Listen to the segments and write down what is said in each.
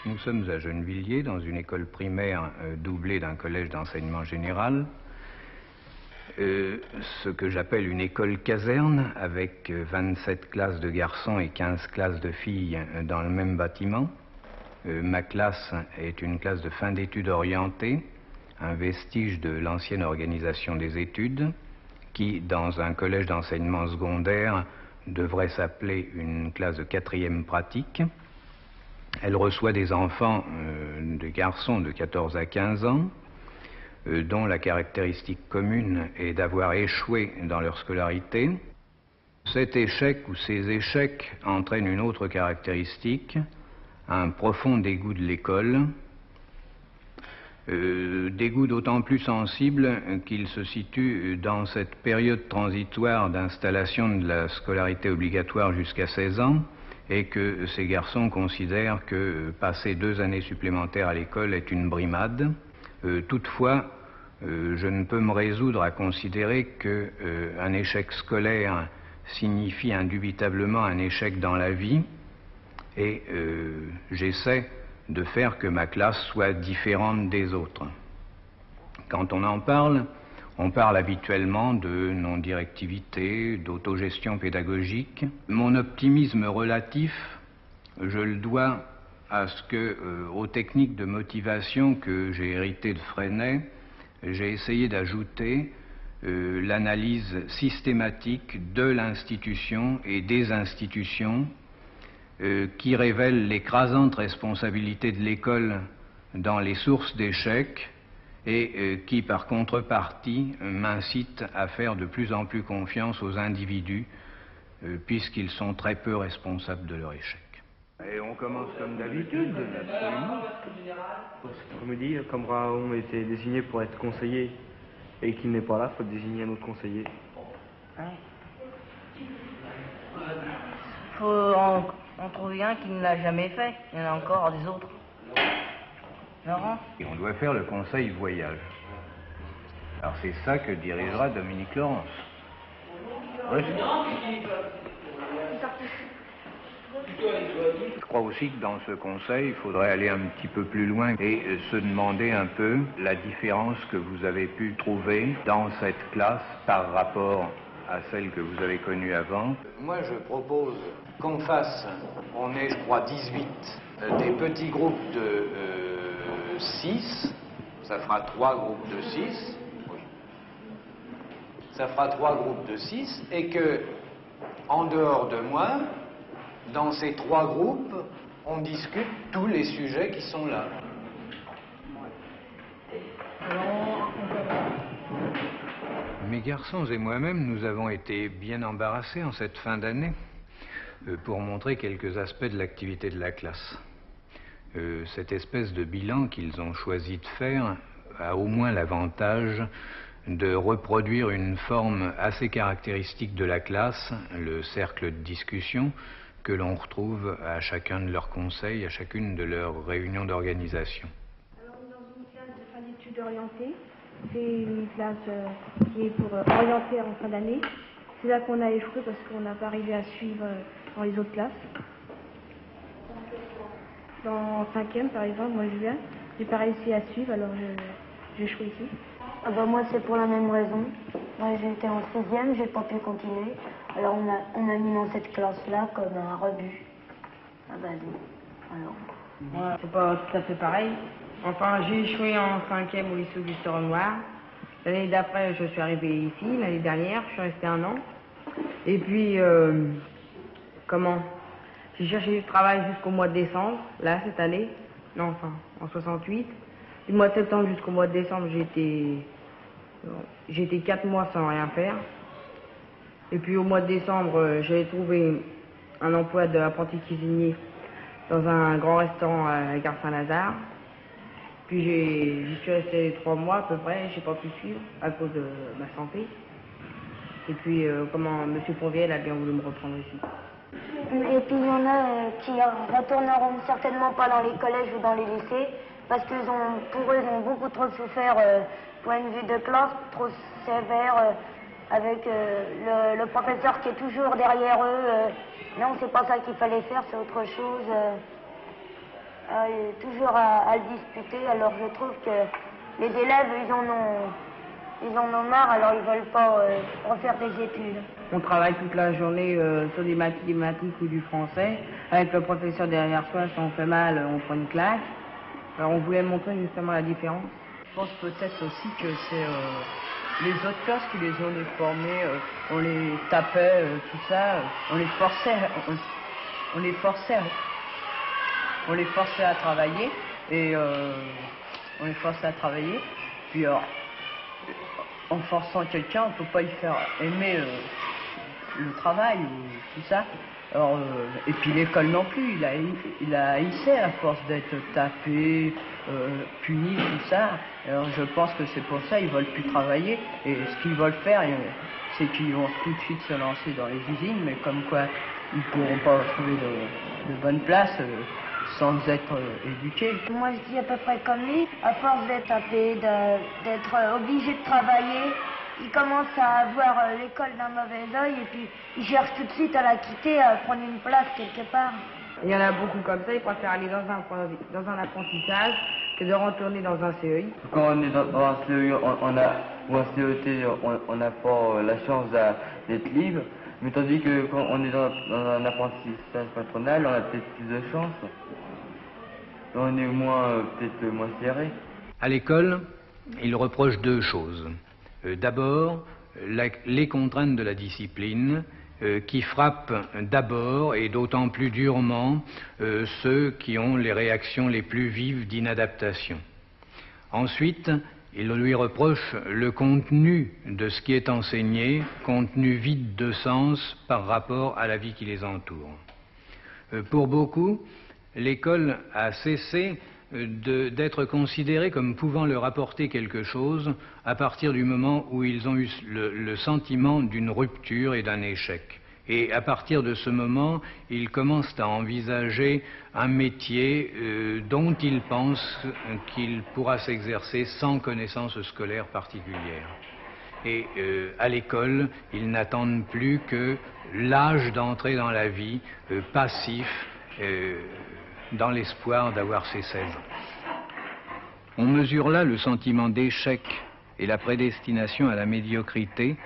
Nous sommes à Gennevilliers, dans une école primaire doublée d'un collège d'enseignement général. Ce que j'appelle une école caserne, avec 27 classes de garçons et 15 classes de filles dans le même bâtiment. Ma classe est une classe de fin d'études orientées, un vestige de l'ancienne organisation des études, qui, dans un collège d'enseignement secondaire, devrait s'appeler une classe de 4e pratique. Elle reçoit des enfants, des garçons de 14 à 15 ans, dont la caractéristique commune est d'avoir échoué dans leur scolarité. Cet échec ou ces échecs entraînent une autre caractéristique, un profond dégoût de l'école, dégoût d'autant plus sensible qu'il se situe dans cette période transitoire d'installation de la scolarité obligatoire jusqu'à 16 ans, et que ces garçons considèrent que passer 2 années supplémentaires à l'école est une brimade. Toutefois, je ne peux me résoudre à considérer qu'un échec scolaire signifie indubitablement un échec dans la vie, et j'essaie de faire que ma classe soit différente des autres. Quand on parle habituellement de non-directivité, d'autogestion pédagogique. Mon optimisme relatif, je le dois à ce que, aux techniques de motivation que j'ai héritées de Freinet, j'ai essayé d'ajouter l'analyse systématique de l'institution et des institutions qui révèle l'écrasante responsabilité de l'école dans les sources d'échecs et qui, par contrepartie, m'incite à faire de plus en plus confiance aux individus puisqu'ils sont très peu responsables de leur échec. Et on commence comme d'habitude, absolument. Cet après-midi, comme Raoult était désigné pour être conseiller et qu'il n'est pas là, il faut désigner un autre conseiller. Faut en trouver un qui ne l'a jamais fait. Il y en a encore des autres. Laurent ? Et on doit faire le conseil voyage. Alors c'est ça que dirigera Dominique Laurence. Oui. Je crois aussi que dans ce conseil, il faudrait aller un petit peu plus loin et se demander un peu la différence que vous avez pu trouver dans cette classe par rapport à celle que vous avez connue avant. Moi, je propose qu'on fasse, on est, je crois, 18, des petits groupes de 6, ça fera 3 groupes de 6, oui. Ça fera 3 groupes de 6, et que, en dehors de moi, dans ces 3 groupes, on discute tous les sujets qui sont là. Mes garçons et moi-même, nous avons été bien embarrassés en cette fin d'année pour montrer quelques aspects de l'activité de la classe. Cette espèce de bilan qu'ils ont choisi de faire a au moins l'avantage de reproduire une forme assez caractéristique de la classe, le cercle de discussion, que l'on retrouve à chacun de leurs conseils, à chacune de leurs réunions d'organisation. Alors, on est dans une classe de fin d'études orientées. C'est une classe qui est pour orienter en fin d'année. C'est là qu'on a échoué parce qu'on n'a pas arrivé à suivre dans les autres classes. Dans 5e, par exemple, moi je viens, j'ai pas réussi à suivre, alors j'ai échoué ici. Ah bah moi c'est pour la même raison. Moi j'étais en 6e, j'ai pas pu continuer. Alors on a mis dans cette classe-là comme un rebut. Ah bah non. Alors. Moi, c'est pas tout à fait pareil. Enfin, j'ai échoué en 5e au lycée Auguste Renoir. L'année d'après, je suis arrivé ici. L'année dernière, je suis resté 1 an. Et puis, j'ai cherché du travail jusqu'au mois de décembre, là, cette année. Non, enfin, en 68. Du mois de septembre jusqu'au mois de décembre, j'ai été 4 mois sans rien faire. Et puis, au mois de décembre, j'avais trouvé un emploi d'apprenti cuisinier dans un grand restaurant à la gare Saint-Lazare. Puis j'y suis resté 3 mois à peu près, j'ai pas pu suivre à cause de ma santé. Et puis Monsieur Ponviel a bien voulu me reprendre ici. Et puis il y en a qui retourneront certainement pas dans les collèges ou dans les lycées parce qu'ils ont beaucoup trop souffert point de vue de classe, trop sévère avec le professeur qui est toujours derrière eux. Non, c'est pas ça qu'il fallait faire, c'est autre chose. toujours à le disputer. Alors je trouve que les élèves, ils en ont marre, alors ils veulent pas refaire des études. On travaille toute la journée sur des mathématiques ou du français. Avec le professeur derrière soi, si on fait mal, on prend une claque. Alors on voulait montrer justement la différence. Je pense peut-être aussi que c'est les autres classes qui les ont déformés, on les tapait, tout ça, on les forçait à travailler et puis en forçant quelqu'un, on ne peut pas y faire aimer le travail ou tout ça. Alors, et puis l'école non plus, il a haïssé à force d'être tapé, puni, tout ça. Alors je pense que c'est pour ça qu'ils ne veulent plus travailler. Et ce qu'ils veulent faire, c'est qu'ils vont tout de suite se lancer dans les usines, mais comme quoi ils ne pourront pas trouver de bonne place sans être éduqués. Moi je dis à peu près comme lui, à force d'être tapé, d'être obligé de travailler, il commence à voir l'école d'un mauvais œil et puis il cherche tout de suite à la quitter, à prendre une place quelque part. Il y en a beaucoup comme ça, ils préfèrent aller dans un apprentissage que de retourner dans un CEI. Quand on est dans un CEI ou un CET, on n'a pas la chance d'être libre, mais tandis que quand on est dans un apprentissage patronal, on a peut-être plus de chance. On est peut-être moins serré. À l'école, il reproche deux choses. D'abord, les contraintes de la discipline qui frappent d'abord et d'autant plus durement ceux qui ont les réactions les plus vives d'inadaptation. Ensuite, il lui reproche le contenu de ce qui est enseigné, contenu vide de sens par rapport à la vie qui les entoure. Pour beaucoup, l'école a cessé d'être considérés comme pouvant leur apporter quelque chose à partir du moment où ils ont eu le sentiment d'une rupture et d'un échec. Et à partir de ce moment, ils commencent à envisager un métier dont ils pensent qu'il pourra s'exercer sans connaissance scolaire particulière. Et à l'école, ils n'attendent plus que l'âge d'entrer dans la vie passif, dans l'espoir d'avoir ses 16 ans. On mesure là le sentiment d'échec et la prédestination à la médiocrité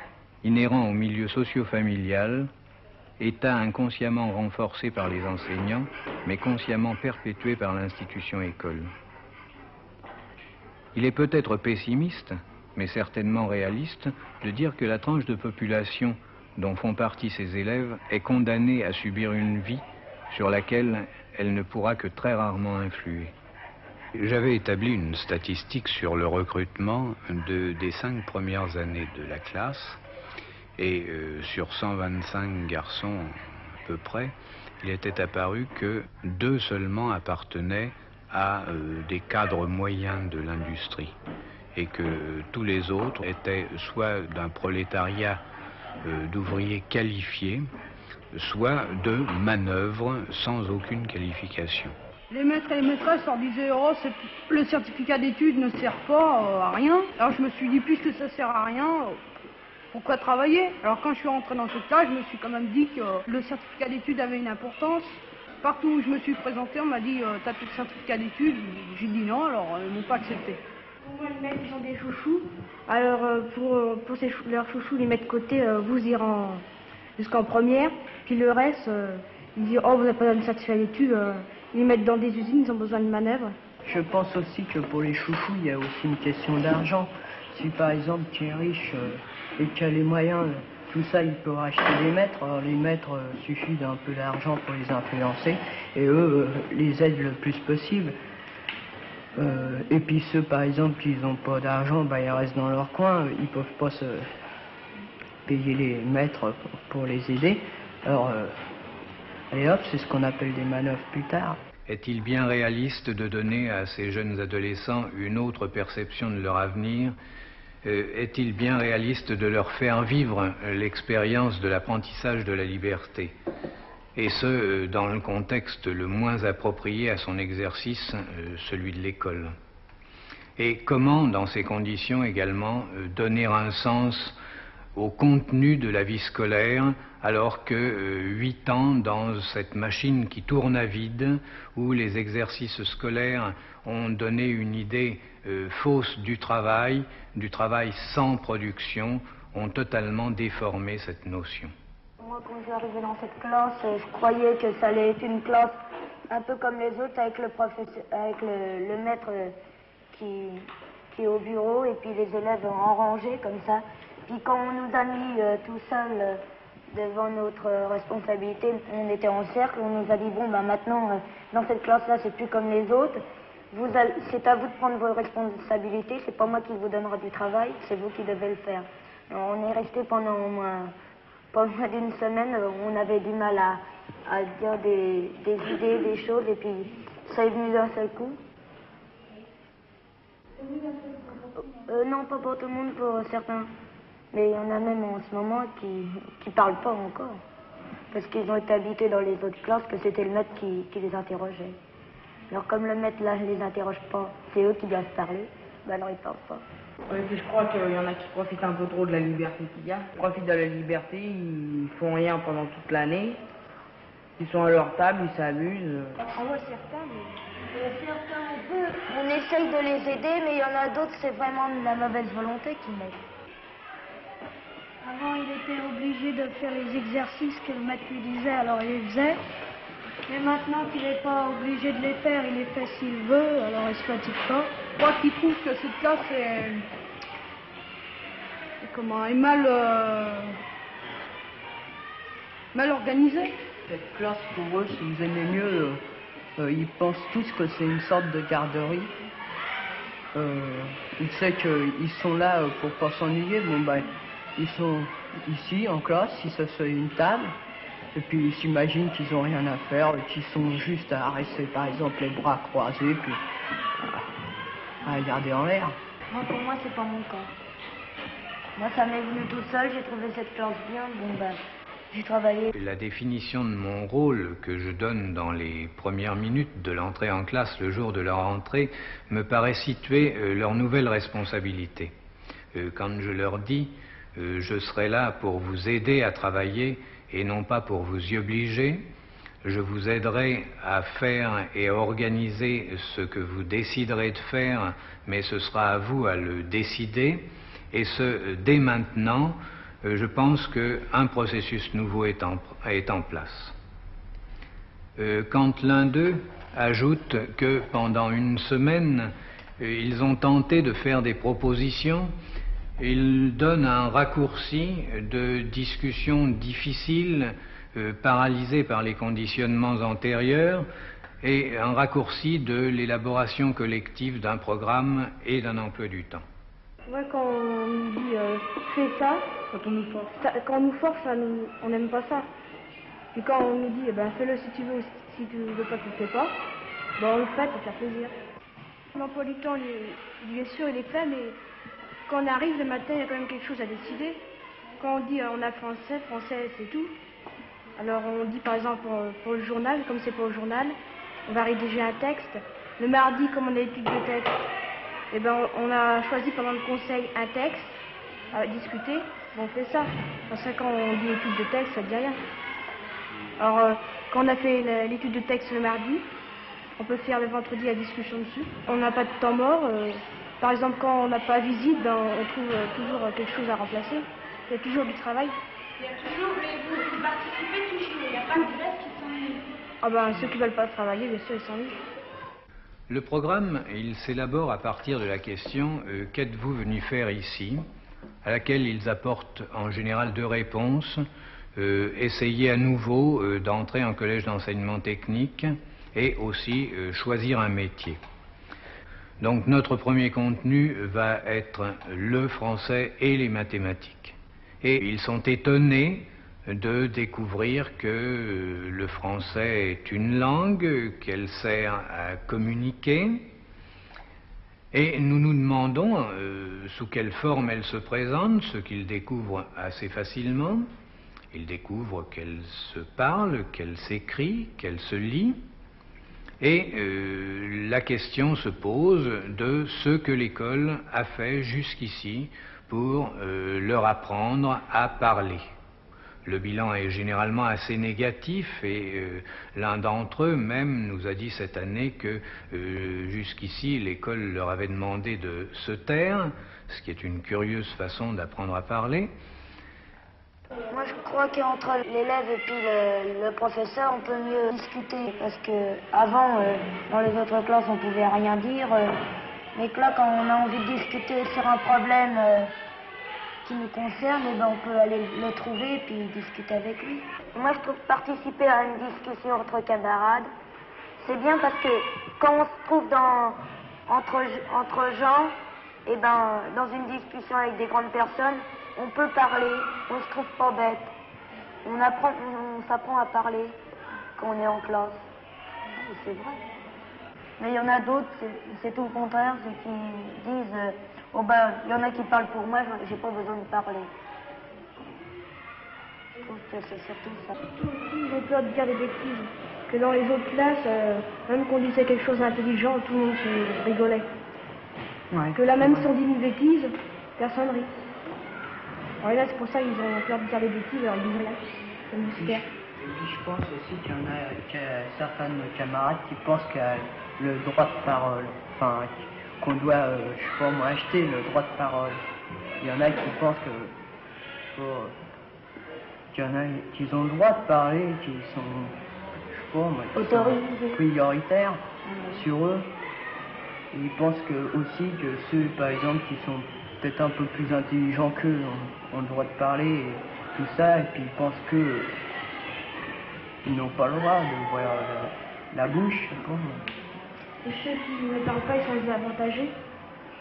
inhérent au milieu socio-familial, état inconsciemment renforcé par les enseignants, mais consciemment perpétué par l'institution école. Il est peut-être pessimiste, mais certainement réaliste, de dire que la tranche de population dont font partie ces élèves est condamnée à subir une vie sur laquelle elle ne pourra que très rarement influer. J'avais établi une statistique sur le recrutement des 5 premières années de la classe et sur 125 garçons à peu près, il était apparu que 2 seulement appartenaient à des cadres moyens de l'industrie et que tous les autres étaient soit d'un prolétariat d'ouvriers qualifiés, soit de manœuvres sans aucune qualification. Les maîtres et les maîtresses leur disaient « Oh, le certificat d'études ne sert pas à rien ». Alors je me suis dit, puisque ça sert à rien, pourquoi travailler? Alors quand je suis rentré dans cette classe, je me suis quand même dit que le certificat d'études avait une importance. Partout où je me suis présenté, on m'a dit « T'as plus de certificat d'études ?» J'ai dit non, alors ils m'ont pas accepté. Pour moi, les maîtres, ils ont des chouchous. Alors pour leurs chouchous, les mettre de côté, vous irez jusqu'en première. Puis le reste, ils disent « Oh, vous n'avez pas besoin de certificat d'études ». Ils mettent dans des usines, ils ont besoin de manœuvres. Je pense aussi que pour les chouchous, il y a aussi une question d'argent. Si par exemple tu es riche et tu as les moyens, tout ça, il peut racheter des maîtres. Alors les maîtres, suffit d'un peu d'argent pour les influencer et eux les aident le plus possible. Et puis ceux par exemple qui n'ont pas d'argent, ils restent dans leur coin, ils ne peuvent pas se payer les maîtres pour les aider. Alors et hop, c'est ce qu'on appelle des manœuvres plus tard. Est-il bien réaliste de donner à ces jeunes adolescents une autre perception de leur avenir? Est-il bien réaliste de leur faire vivre l'expérience de l'apprentissage de la liberté? Et ce, dans le contexte le moins approprié à son exercice, celui de l'école. Et comment, dans ces conditions également, donner un sens au contenu de la vie scolaire, alors que 8 ans dans cette machine qui tourne à vide, où les exercices scolaires ont donné une idée fausse du travail sans production, ont totalement déformé cette notion. Moi, quand je suis arrivé dans cette classe, je croyais que ça allait être une classe un peu comme les autres, avec le professeur, avec le maître qui est au bureau, et puis les élèves en rangée comme ça. Puis quand on nous a mis tout seul devant notre responsabilité, on était en cercle, on nous a dit bon ben maintenant dans cette classe-là c'est plus comme les autres, c'est à vous de prendre vos responsabilités, c'est pas moi qui vous donnera du travail, c'est vous qui devez le faire. Alors, on est resté pendant au moins d'une semaine, on avait du mal à dire des idées, des choses, et puis ça est venu d'un seul coup. Non, pas pour tout le monde, pour certains. Mais il y en a même en ce moment qui parlent pas encore. Parce qu'ils ont été habitués dans les autres classes que c'était le maître qui les interrogeait. Alors comme le maître là ne les interroge pas, c'est eux qui doivent parler, ben alors ils parlent pas. Oui, je crois qu'il y en a qui profitent un peu trop de la liberté qu'il y a. Ils profitent de la liberté, ils font rien pendant toute l'année. Ils sont à leur table, ils s'amusent. On voit certains, mais Certains, on essaye de les aider, mais il y en a d'autres, c'est vraiment de la mauvaise volonté qui mettent. avant il était obligé de faire les exercices que le maître lui disait, alors il les faisait. Mais maintenant qu'il n'est pas obligé de les faire, il les fait s'il veut, alors il se fatigue pas. Je crois qu'ils trouvent que cette classe est mal organisée. Cette classe, pour eux, si vous aimez mieux, ils pensent tous que c'est une sorte de garderie. Ils savent qu'ils sont là pour pas s'ennuyer. Bon, ben, ils sont ici en classe, ils s'assoient à une table, et puis ils s'imaginent qu'ils n'ont rien à faire, et qu'ils sont juste à rester, par exemple, les bras croisés, puis à regarder en l'air. Moi, pour moi, c'est pas mon cas. Moi, ça m'est venu tout seul, j'ai trouvé cette classe bien, bon ben, j'ai travaillé. La définition de mon rôle que je donne dans les premières minutes de l'entrée en classe le jour de leur entrée me paraît situer leur nouvelle responsabilité. Quand je leur dis je serai là pour vous aider à travailler et non pas pour vous y obliger, je vous aiderai à faire et à organiser ce que vous déciderez de faire, mais ce sera à vous à le décider, et ce dès maintenant. Je pense qu'un processus nouveau est en place. Quand l'un d'eux ajoute que pendant une semaine, ils ont tenté de faire des propositions, il donne un raccourci de discussions difficiles, paralysées par les conditionnements antérieurs, et un raccourci de l'élaboration collective d'un programme et d'un emploi du temps. moi quand on nous dit fais ça, quand on nous force, on n'aime pas ça. Puis quand on nous dit eh ben, fais-le si tu veux, si tu veux pas, tu le fais pas, ben, on le fait pour faire plaisir. L'emploi du temps, bien sûr, il est fait, mais quand on arrive le matin, il y a quand même quelque chose à décider. Quand on dit on a français, c'est tout. Alors on dit par exemple pour le journal, comme c'est pour le journal, on va rédiger un texte. Le mardi, comme on a étude de texte, eh ben, on a choisi pendant le conseil un texte à discuter. Bon, on fait ça. Parce que quand on dit étude de texte, ça ne dit rien. Alors, quand on a fait l'étude de texte le mardi, on peut faire le vendredi la discussion dessus. On n'a pas de temps mort. Par exemple, quand on n'a pas visite, ben, on trouve toujours quelque chose à remplacer. Il y a toujours du travail. Il y a toujours, vous participez toujours, il n'y a pas de reste qui s'ennuie. Ah ben, ceux qui ne veulent pas travailler, bien sûr, ils s'ennuient. Le programme, il s'élabore à partir de la question « Qu'êtes-vous venu faire ici ?», à laquelle ils apportent en général deux réponses. Essayer à nouveau d'entrer en collège d'enseignement technique et aussi choisir un métier. Donc notre premier contenu va être le français et les mathématiques. Et ils sont étonnés de découvrir que le français est une langue, qu'elle sert à communiquer. Et nous nous demandons sous quelle forme elle se présente, ce qu'ils découvrent assez facilement. Ils découvrent qu'elle se parle, qu'elle s'écrit, qu'elle se lit. Et la question se pose de ce que l'école a fait jusqu'ici pour leur apprendre à parler. Le bilan est généralement assez négatif et l'un d'entre eux même nous a dit cette année que jusqu'ici l'école leur avait demandé de se taire, ce qui est une curieuse façon d'apprendre à parler. Moi je crois qu'entre l'élève et puis le professeur on peut mieux discuter parce que avant dans les autres classes on pouvait rien dire mais que là quand on a envie de discuter sur un problème qui nous concerne, eh ben, on peut aller le trouver et puis discuter avec lui. Moi, je trouve participer à une discussion entre camarades, c'est bien parce que quand on se trouve entre gens, eh ben, dans une discussion avec des grandes personnes, on peut parler, on se trouve pas bête. On s'apprend à parler quand on est en classe. C'est vrai. Mais il y en a d'autres, c'est tout le contraire, c'est qui disent oh ben, il y en a qui parlent pour moi, j'ai pas besoin de parler. Je trouve que c'est surtout ça. Ils ont peur de dire des bêtises. Que dans les autres classes, même qu'on disait quelque chose d'intelligent, tout le monde se rigolait. Ouais. Que là, même si on dit une bêtise, personne rit. Alors là, c'est pour ça qu'ils ont peur de dire des bêtises, alors ils disent rien. C'est mystère. Et puis je pense aussi qu'il y en a certains de nos camarades qui pensent qu'il y a le droit de parole. Enfin, qu'on doit, je sais pas moi, acheter le droit de parole. Il y en a qui pensent qu'il y en a qui ont le droit de parler, qui sont, je sais pas moi, prioritaires sur eux. Et ils pensent aussi que ceux, par exemple, qui sont peut-être un peu plus intelligents qu'eux ont le droit de parler et tout ça, et puis ils pensent qu'ils n'ont pas le droit d'ouvrir la bouche, je sais pas moi. Et ceux qui ne parlent pas, ils sont désavantagés.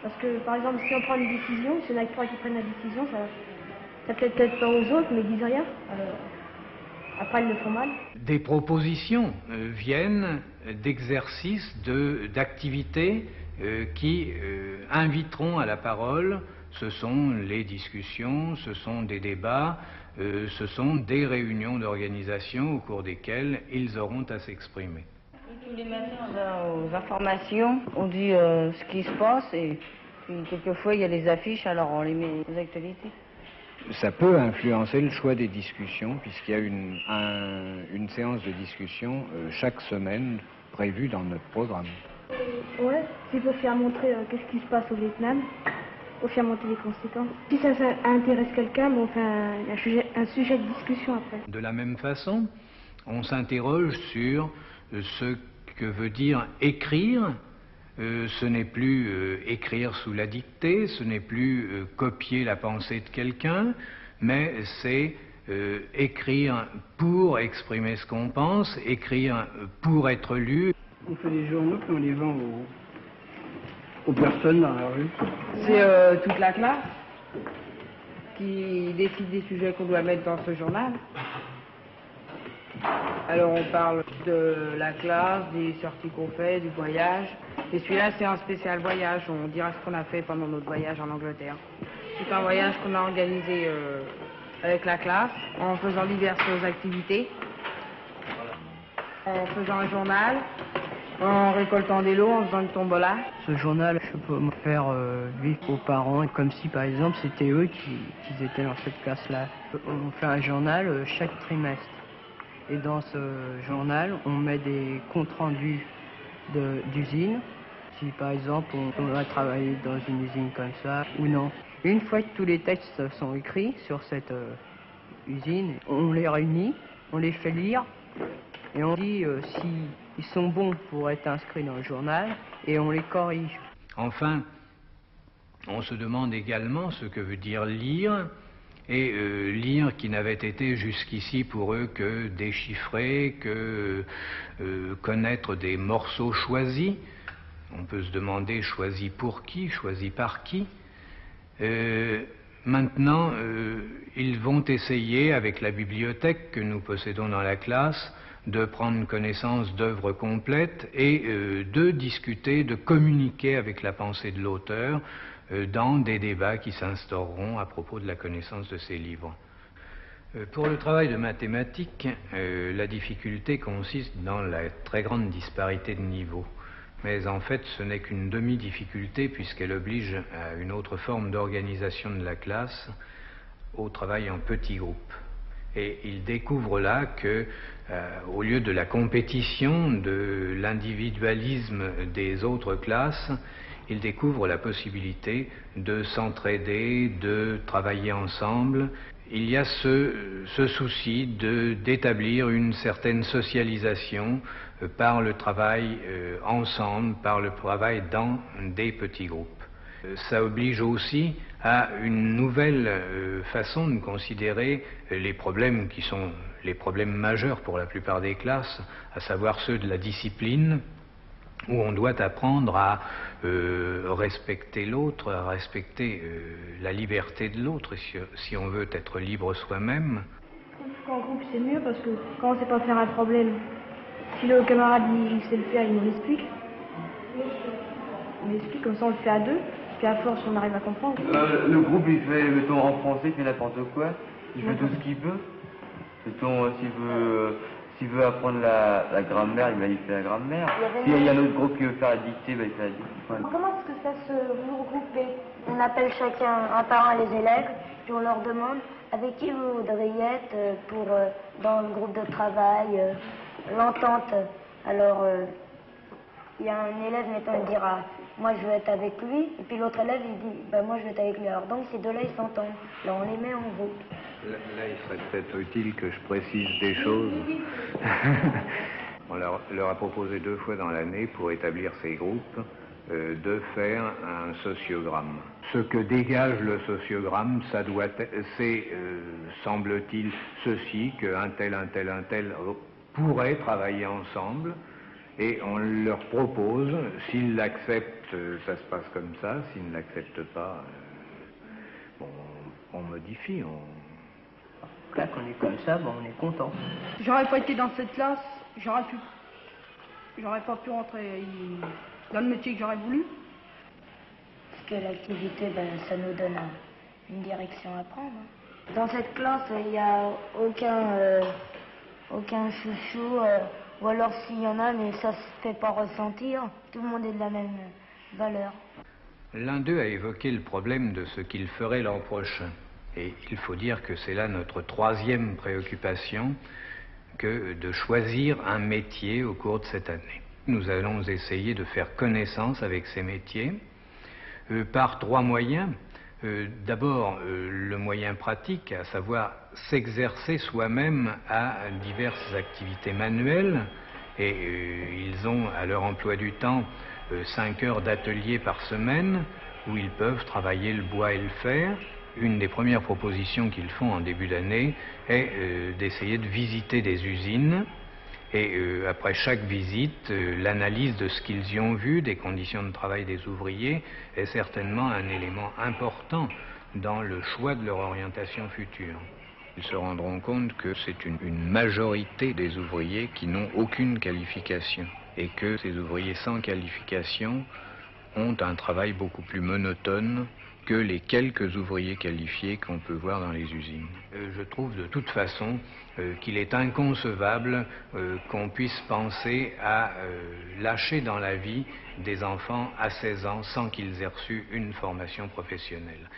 Parce que, par exemple, si on prend une décision, si on a que trois qui prennent la décision, ça plaît peut-être pas aux autres, mais ils disent rien. Alors, après, ils le font mal. Des propositions viennent d'exercices, d'activités qui inviteront à la parole. Ce sont les discussions, ce sont des débats, ce sont des réunions d'organisation au cours desquelles ils auront à s'exprimer. Tous les matins, on va aux informations, on dit ce qui se passe et puis quelquefois il y a les affiches, alors on les met aux actualités. Ça peut influencer le choix des discussions puisqu'il y a une séance de discussion chaque semaine prévue dans notre programme. Ouais, c'est pour faire montrer qu'est-ce qui se passe au Vietnam, pour faire monter les conséquences. Si ça intéresse quelqu'un, on fait un sujet de discussion après. De la même façon, on s'interroge sur ce que veut dire écrire. Ce n'est plus écrire sous la dictée, ce n'est plus copier la pensée de quelqu'un, mais c'est écrire pour exprimer ce qu'on pense, écrire pour être lu. On fait des journaux puis on les vend aux personnes dans la rue. C'est toute la classe qui décide des sujets qu'on doit mettre dans ce journal. Alors on parle de la classe, des sorties qu'on fait, du voyage. Et celui-là c'est un spécial voyage, on dira ce qu'on a fait pendant notre voyage en Angleterre. C'est un voyage qu'on a organisé avec la classe, en faisant diverses activités, en faisant un journal, en récoltant des lots, en faisant une tombola. Ce journal, je peux me faire vivre aux parents, comme si par exemple c'était eux qui étaient dans cette classe-là. On fait un journal chaque trimestre. Et dans ce journal, on met des comptes rendus d'usine. Si par exemple on va travailler dans une usine comme ça ou non. Une fois que tous les textes sont écrits sur cette usine, on les réunit, on les fait lire et on dit s'ils sont bons pour être inscrits dans le journal et on les corrige. Enfin, on se demande également ce que veut dire lire. Et lire qui n'avait été jusqu'ici pour eux que déchiffrer, que connaître des morceaux choisis. On peut se demander choisis pour qui, choisis par qui. Maintenant, ils vont essayer, avec la bibliothèque que nous possédons dans la classe, de prendre connaissance d'œuvres complètes et de discuter, de communiquer avec la pensée de l'auteur dans des débats qui s'instaureront à propos de la connaissance de ces livres. Pour le travail de mathématiques, la difficulté consiste dans la très grande disparité de niveau. Mais en fait, ce n'est qu'une demi-difficulté puisqu'elle oblige à une autre forme d'organisation de la classe, au travail en petits groupes. Et il découvre là que, au lieu de la compétition, de l'individualisme des autres classes, il découvre la possibilité de s'entraider, de travailler ensemble. Il y a ce souci d'établir une certaine socialisation par le travail ensemble, par le travail dans des petits groupes. Ça oblige aussi à une nouvelle façon de considérer les problèmes qui sont les problèmes majeurs pour la plupart des classes, à savoir ceux de la discipline, où on doit apprendre à respecter l'autre, à respecter la liberté de l'autre, si on veut être libre soi-même. En groupe, c'est mieux parce que quand on ne sait pas faire un problème, si le camarade il sait le faire, il nous l'explique. Il l'explique, comme ça on le fait à deux, puis à force on arrive à comprendre. Le groupe il fait, mettons en français, il fait n'importe quoi, il fait tout ce qu'il veut. Mettons, s'il veut apprendre la grammaire, il fait la grammaire. S'il y a un autre groupe qui veut faire la dictée, il fait la dictée. Comment est-ce que ça se vous regroupez? On appelle chacun un par un les élèves, puis on leur demande avec qui vous voudriez être pour, dans le groupe de travail, l'entente. Alors, il y a un élève, mettons, il dira moi je veux être avec lui, et puis l'autre élève il dit je veux être avec lui. Alors donc ces deux-là ils s'entendent, là on les met en groupe. Là, il serait peut-être utile que je précise des choses. On leur a proposé 2 fois dans l'année, pour établir ces groupes, de faire un sociogramme. Ce que dégage le sociogramme, c'est, semble-t-il, ceci, qu'un tel pourrait travailler ensemble, et on leur propose, s'ils l'acceptent, ça se passe comme ça, s'ils ne l'acceptent pas, on modifie, Là, quand on est comme ça, on est content. J'aurais pas été dans cette classe, j'aurais pas pu rentrer dans le métier que j'aurais voulu. Parce que l'activité, ça nous donne une direction à prendre. Dans cette classe, il n'y a aucun chouchou, ou alors s'il y en a, mais ça se fait pas ressentir. Tout le monde est de la même valeur. L'un d'eux a évoqué le problème de ce qu'il ferait l'an prochain. Et il faut dire que c'est là notre 3e préoccupation, que de choisir un métier au cours de cette année. Nous allons essayer de faire connaissance avec ces métiers par 3 moyens. D'abord, le moyen pratique, à savoir s'exercer soi-même à diverses activités manuelles, et ils ont à leur emploi du temps 5 heures d'atelier par semaine, où ils peuvent travailler le bois et le fer. Une des premières propositions qu'ils font en début d'année est d'essayer de visiter des usines, et après chaque visite, l'analyse de ce qu'ils y ont vu, des conditions de travail des ouvriers, est certainement un élément important dans le choix de leur orientation future. Ils se rendront compte que c'est une majorité des ouvriers qui n'ont aucune qualification, et que ces ouvriers sans qualification ont un travail beaucoup plus monotone que les quelques ouvriers qualifiés qu'on peut voir dans les usines. Je trouve de toute façon qu'il est inconcevable qu'on puisse penser à lâcher dans la vie des enfants à 16 ans sans qu'ils aient reçu une formation professionnelle.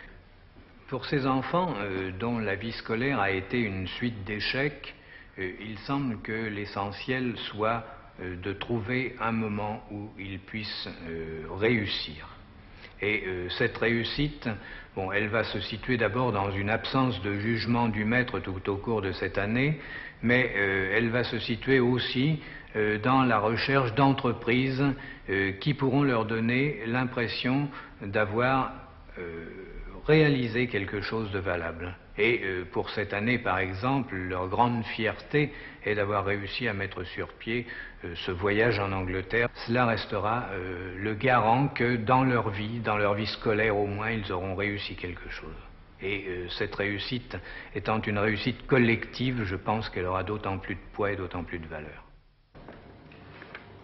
Pour ces enfants dont la vie scolaire a été une suite d'échecs, il semble que l'essentiel soit de trouver un moment où ils puissent réussir. Et cette réussite, elle va se situer d'abord dans une absence de jugement du maître tout au cours de cette année, mais elle va se situer aussi dans la recherche d'entreprises qui pourront leur donner l'impression d'avoir réalisé quelque chose de valable. Et pour cette année, par exemple, leur grande fierté est d'avoir réussi à mettre sur pied ce voyage en Angleterre. Cela restera le garant que dans leur vie scolaire au moins, ils auront réussi quelque chose. Et cette réussite étant une réussite collective, je pense qu'elle aura d'autant plus de poids et d'autant plus de valeur.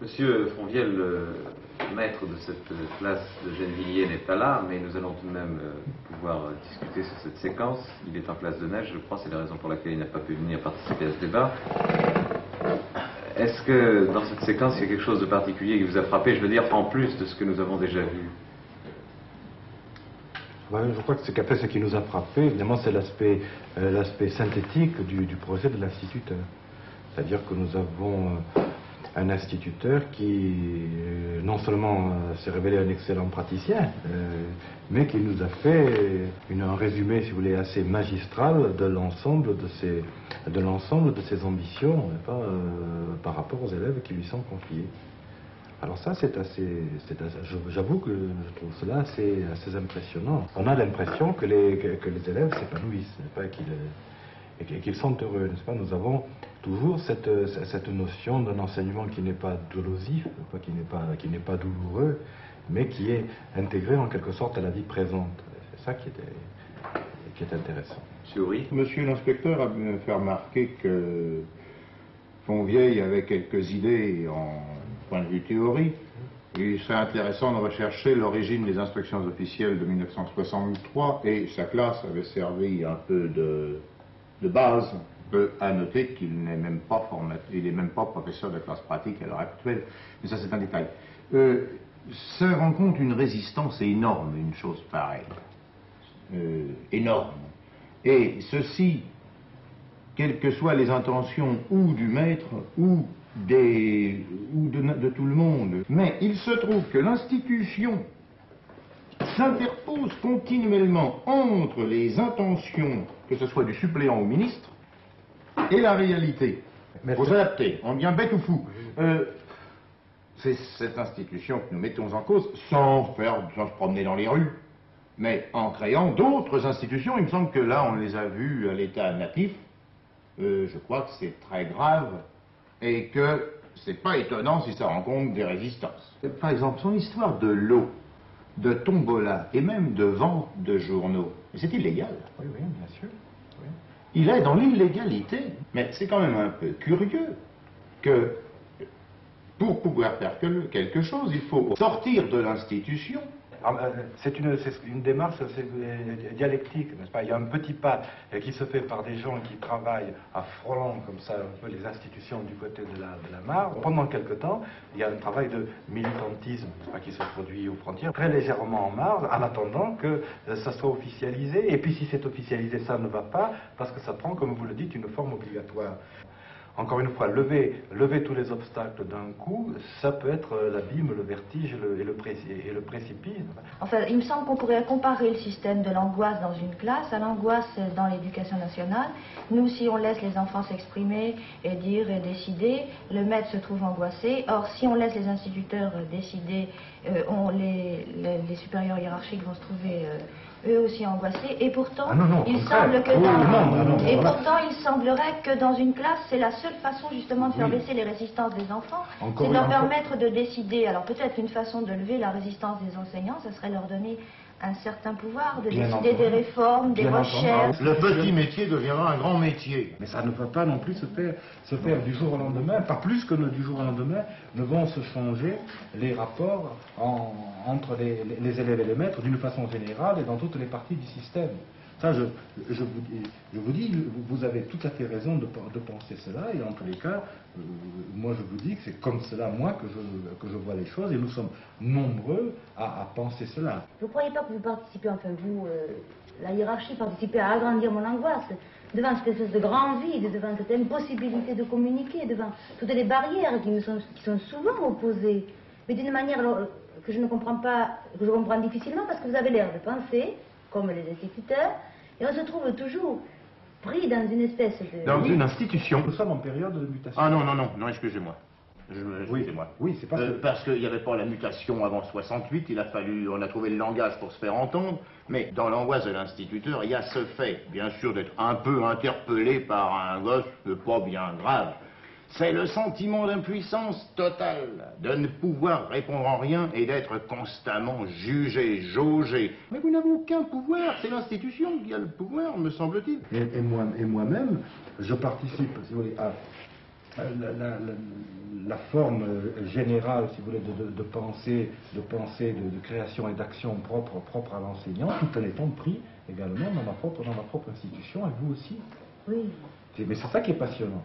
Monsieur Fonvielle, le maître de cette classe de Gennevilliers n'est pas là, mais nous allons tout de même pouvoir discuter sur cette séquence. Il est en classe de neige, je crois, c'est la raison pour laquelle il n'a pas pu venir participer à ce débat. Est-ce que dans cette séquence, il y a quelque chose de particulier qui vous a frappé, je veux dire, en plus de ce que nous avons déjà vu? Ouais, je crois que ce qui nous a frappé, évidemment, c'est l'aspect synthétique du projet de l'instituteur. C'est-à-dire que nous avons un instituteur qui non seulement s'est révélé un excellent praticien, mais qui nous a fait un résumé, si vous voulez, assez magistral de l'ensemble de ses ambitions par rapport aux élèves qui lui sont confiés. Alors ça, j'avoue que je trouve cela assez impressionnant. On a l'impression que les élèves s'épanouissent, qu'ils sont heureux, n'est-ce pas? Nous avons toujours cette notion d'un enseignement qui n'est pas dolosif, qui n'est pas douloureux, mais qui est intégré en quelque sorte à la vie présente. C'est ça qui est intéressant. Monsieur l'inspecteur a fait remarquer que Fontvieille avait quelques idées en point de vue théorique. Il serait intéressant de rechercher l'origine des instructions officielles de 1963 et sa classe avait servi un peu de base. À noter qu'il n'est même pas il n'est même pas professeur de classe pratique à l'heure actuelle, mais ça c'est un détail. Ça rencontre une résistance énorme, une chose pareille. Énorme. Et ceci, quelles que soient les intentions ou du maître ou de tout le monde. Mais il se trouve que l'institution s'interpose continuellement entre les intentions, que ce soit du suppléant au ministre, et la réalité. Il faut s'adapter, on devient bête ou fou. C'est cette institution que nous mettons en cause sans se promener dans les rues, mais en créant d'autres institutions. Il me semble que là, on les a vues à l'état natif. Je crois que c'est très grave et que c'est pas étonnant si ça rencontre des résistances. Par exemple, son histoire de l'eau, de tombola et même de vente de journaux, c'est illégal. Oui, bien sûr. Oui. Il est dans l'illégalité. Mais c'est quand même un peu curieux que pour pouvoir faire quelque chose, il faut sortir de l'institution. C'est une démarche dialectique, n'est-ce pas? Il y a un petit pas qui se fait par des gens qui travaillent à frôlant comme ça un peu les institutions du côté de la mare. Pendant quelque temps, il y a un travail de militantisme, n'est-ce pas, qui se produit aux frontières, très légèrement en marge, en attendant que ça soit officialisé. Et puis si c'est officialisé, ça ne va pas, parce que ça prend, comme vous le dites, une forme obligatoire. Encore une fois, lever tous les obstacles d'un coup, ça peut être l'abîme, le vertige et le précipice. Enfin, il me semble qu'on pourrait comparer le système de l'angoisse dans une classe à l'angoisse dans l'éducation nationale. Nous, si on laisse les enfants s'exprimer et dire et décider, le maître se trouve angoissé. Or, si on laisse les instituteurs décider, les supérieurs hiérarchiques vont se trouver eux aussi angoissés. Et pourtant, il semblerait que dans une classe, c'est la seule façon justement de faire baisser les résistances des enfants, c'est de leur permettre de décider. Alors peut-être une façon de lever la résistance des enseignants, ce serait leur donner un certain pouvoir de décider des réformes, des recherches. Le petit métier deviendra un grand métier. Mais ça ne va pas non plus se faire du jour au lendemain, pas plus que du jour au lendemain ne vont se changer les rapports entre les élèves et les maîtres d'une façon générale et dans toutes les parties du système. Ça, je vous dis, vous avez tout à fait raison de penser cela, et en tous les cas, moi je vous dis que c'est comme cela, moi, que je vois les choses, et nous sommes nombreux à penser cela. Vous ne croyez pas que vous participez, enfin vous, la hiérarchie, participez à agrandir mon angoisse, devant cette espèce de grand vide, devant cette impossibilité de communiquer, devant toutes les barrières qui sont souvent opposées, mais d'une manière que je ne comprends pas, que je comprends difficilement, parce que vous avez l'air de penser comme les instituteurs, et on se trouve toujours pris dans une espèce de... Dans une institution. Nous sommes en période de mutation. Ah non, excusez-moi. Excusez-moi. Oui, c'est parce qu'il n'y avait pas la mutation avant 68, on a trouvé le langage pour se faire entendre, mais dans l'angoisse de l'instituteur, il y a ce fait, bien sûr, d'être un peu interpellé par un gosse, pas bien grave. C'est le sentiment d'impuissance totale, de ne pouvoir répondre en rien et d'être constamment jugé, jaugé. Mais vous n'avez aucun pouvoir, c'est l'institution qui a le pouvoir, me semble-t-il. Et moi-même, je participe, si vous voulez, à la forme générale, si vous voulez, de pensée, de création et d'action propre à l'enseignant, tout en étant pris également dans ma propre institution, et vous aussi. Oui. Mais c'est ça qui est passionnant.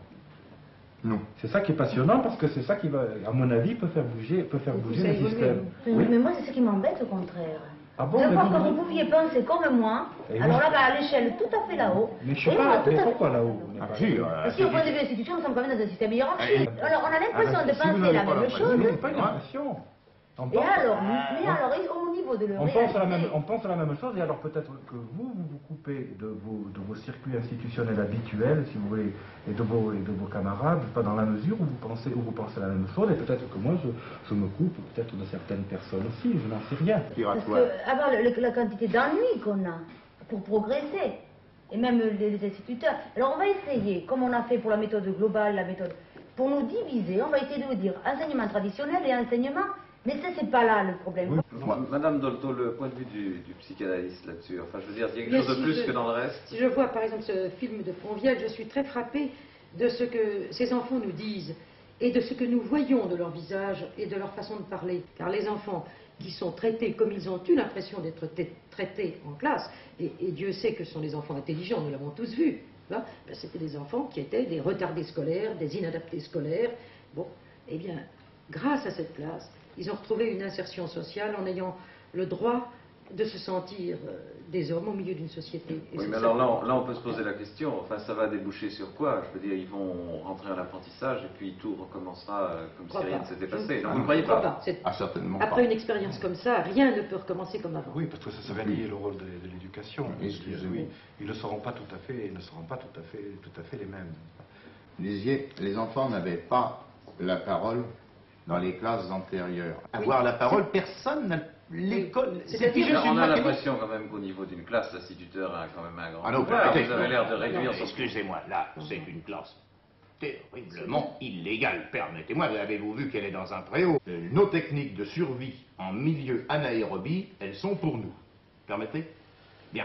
Non. C'est ça qui est passionnant parce que c'est ça qui va, à mon avis, peut faire bouger le système. Oui. Mais moi, c'est ce qui m'embête au contraire. Ah bon, de voir que vous pouviez penser comme moi, alors là, à l'échelle tout à fait là-haut. Mais je sais pas, mais pourquoi là-haut? Parce qu'au point de vue institution, nous sommes quand même dans un système hiérarchique. Alors on a l'impression de penser la même chose. Mais pas l'impression. Et alors, au niveau de leur réalité... On pense à la même chose, et alors peut-être que vous coupez de vos circuits institutionnels habituels, si vous voulez, et de vos camarades, pas dans la mesure où vous pensez la même chose, et peut-être que moi je me coupe peut-être de certaines personnes aussi, je n'en sais rien. Parce que, avoir la quantité d'ennuis qu'on a pour progresser, et même les instituteurs, alors on va essayer, comme on a fait pour la méthode globale, pour nous diviser, on va essayer de vous dire enseignement traditionnel et enseignement. Mais ça, c'est pas là le problème. Oui. Madame Dolto, le point de vue du psychanalyste là-dessus, enfin, je veux dire, il y a quelque chose de plus que dans le reste. Si je vois, par exemple, ce film de Fonvielle, je suis très frappée de ce que ces enfants nous disent et de ce que nous voyons de leur visage et de leur façon de parler. Car les enfants qui sont traités comme ils ont eu l'impression d'être traités en classe, et Dieu sait que ce sont des enfants intelligents, nous l'avons tous vu, ben, c'était des enfants qui étaient des retardés scolaires, des inadaptés scolaires. Bon, eh bien, grâce à cette classe, ils ont retrouvé une insertion sociale en ayant le droit de se sentir des hommes au milieu d'une société. Et oui, mais alors là, on peut se poser la question, enfin, ça va déboucher sur quoi? Je veux dire, ils vont rentrer en apprentissage et puis tout recommencera comme si rien ne s'était passé. Non, vous ne croyez pas? Ah, certainement pas. Après une expérience comme ça, rien ne peut recommencer comme avant. Oui, parce que ça va lier le rôle de l'éducation. Oui, ils ne seront pas tout à fait les mêmes. Vous disiez, les enfants n'avaient pas la parole dans les classes antérieures. Avoir la parole, personne n'a l'école. On a l'impression quand même qu'au niveau d'une classe, l'instituteur a quand même un grand pouvoir. Vous avez l'air de réduire son... Excusez-moi, là, c'est une classe terriblement illégale. Permettez-moi, avez-vous vu qu'elle est dans un préau? Nos techniques de survie en milieu anaérobie, elles sont pour nous. Permettez? Bien.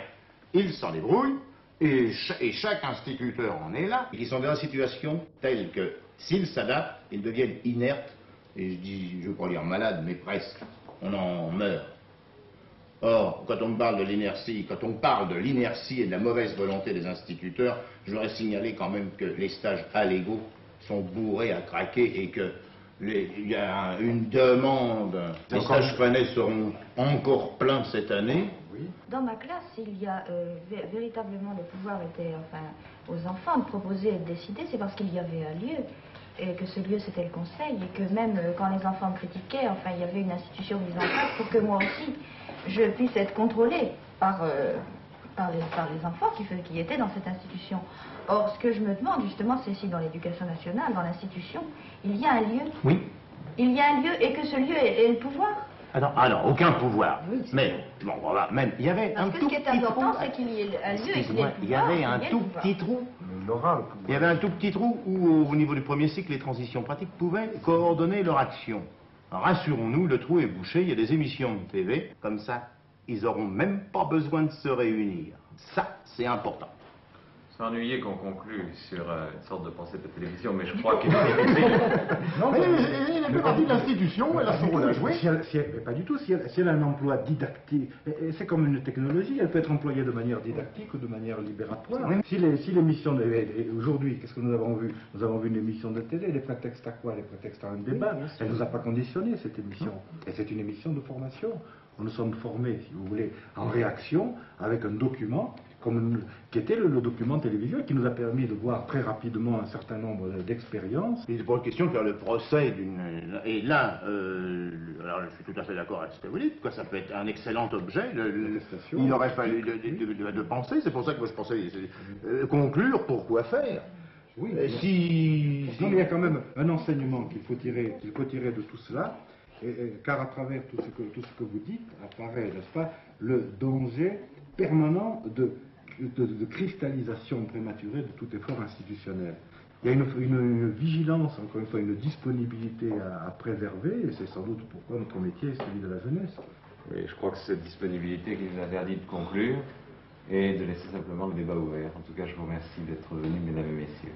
Ils s'en débrouillent, et chaque instituteur en est là. Ils sont dans une situation telle que, s'ils s'adaptent, ils deviennent inertes. Et je veux pas dire malade, mais presque. On en meurt. Or, quand on parle de l'inertie, et de la mauvaise volonté des instituteurs, je voudrais signaler quand même que les stages allégaux sont bourrés à craquer et que il y a une demande. Les stages fanais seront encore pleins cette année. Dans ma classe, il y a véritablement le pouvoir était aux enfants de proposer et de décider, c'est parce qu'il y avait un lieu. Et que ce lieu c'était le conseil, et que même quand les enfants critiquaient, il y avait une institution mise en place pour que moi aussi je puisse être contrôlée par les enfants qui étaient dans cette institution. Or, ce que je me demande justement, c'est si dans l'éducation nationale, dans l'institution, il y a un lieu. Oui. Il y a un lieu et que ce lieu est le pouvoir. Ah non, aucun pouvoir. Oui, mais, bon, voilà, même, il y avait un tout petit trou. Parce que ce qui est important, c'est qu'il y ait un lieu et qu'il y ait le pouvoir. Il y avait un tout petit trou. Il y avait un tout petit trou où, au niveau du premier cycle, les transitions pratiques pouvaient coordonner leur action. Rassurons-nous, le trou est bouché, il y a des émissions de TV. Comme ça, ils n'auront même pas besoin de se réunir. Ça, c'est important. C'est ennuyé qu'on conclue sur une sorte de pensée de télévision, mais je crois qu'il Non, mais elle fait partie de l'institution, elle a son rôle à jouer. Pas du tout. Si elle a un emploi didactique, c'est comme une technologie, elle peut être employée de manière didactique ou de manière libératoire. Oui. Si l'émission, aujourd'hui, qu'est-ce que nous avons vu? Nous avons vu une émission de télé, les prétextes à quoi? Les prétextes à un débat. Elle ne nous a pas conditionné, cette émission. Et c'est une émission de formation. Nous sommes formés, si vous voulez, en réaction avec un document qui était le document télévisuel, qui nous a permis de voir très rapidement un certain nombre d'expériences. Il n'est pas question de faire le procès d'une... Et là, alors je suis tout à fait d'accord avec ce que vous dites, quoi, ça peut être un excellent objet, il aurait fallu de penser, c'est pour ça que moi je pensais conclure, pourquoi faire. Oui, non, mais il y a quand même un enseignement qu'il faut tirer de tout cela, car à travers tout ce que vous dites, apparaît, n'est-ce pas, le danger permanent de cristallisation prématurée de tout effort institutionnel. Il y a une vigilance, encore une fois, une disponibilité à préserver, et c'est sans doute pourquoi notre métier est celui de la jeunesse. Oui, je crois que c'est cette disponibilité qui nous interdit de conclure et de laisser simplement le débat ouvert. En tout cas, je vous remercie d'être venus, mesdames et messieurs.